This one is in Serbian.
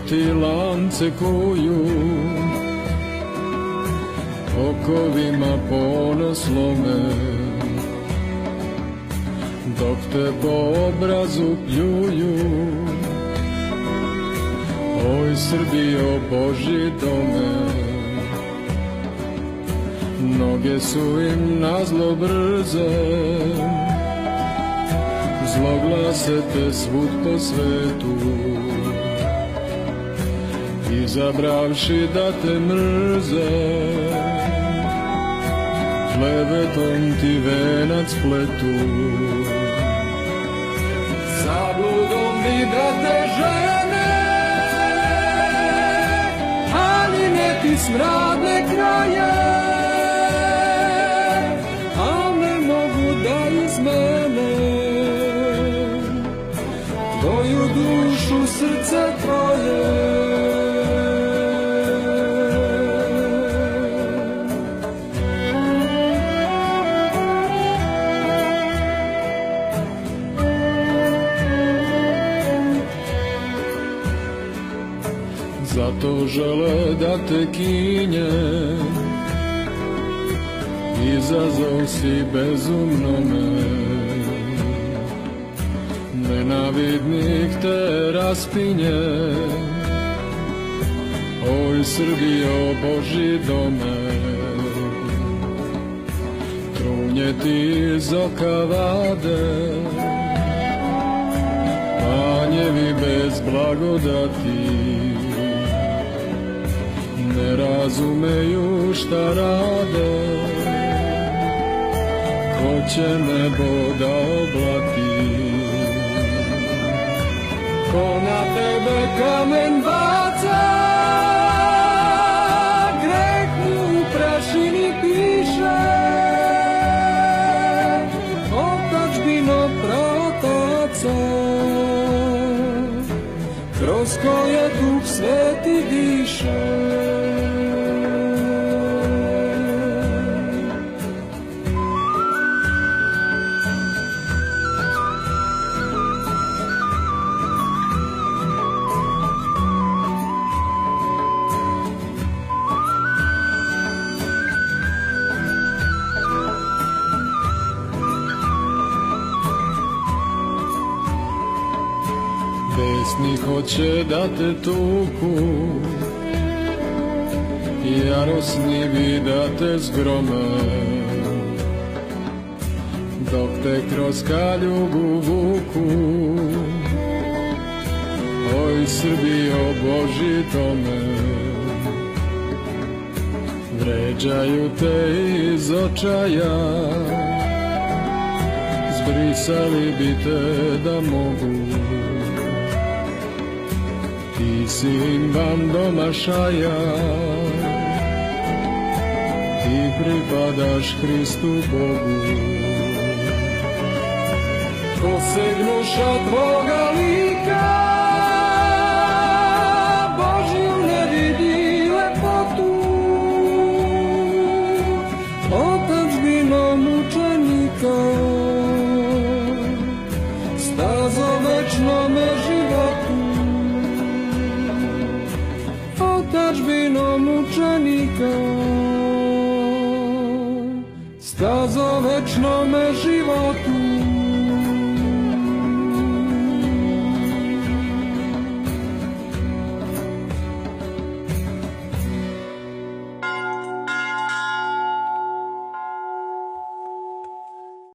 ti lance kuju, okovima ponos lome, dok te po obrazu pljuju. Oj Srbijo, Božji dome, noge su im nazlo brze, zloglase te svud po svetu, izabravši da te mrze, klevetom ti venac pletu. Zabludom bi da te žene, ali ne ti smradne kraje, a ne mogu da izmene tvoju dušu, srce tvoje. Zato žele da te kinje, izazov si bezumnome, nenavidnik te raspinje. Oj Srbijo, Božji dome, trunje ti iz oka vade, panjevi bez blagodati ne razumeju šta rade. Ko će nebo da oblati, ko na tebe kamen baca, greh mu u prašini piše, otadžbino praotaca, kroz koje Duh Sveti diše. Besni hoće da te tuku, jarosni bi da te zgrome, dok te kroz kaljugu vuku. Oj Srbijo, Božji dome, vređaju te iz očaja, zbrisali bi te da mogu. Ti si im van domašaja, ti pripadaš Hristu Bogu. Ko se gnuša tvoga lika, Božju ne vidi lepotu, otadžbino mučenika, stazom večnome životu. Otadžbino mučenika, stazom večnome životu.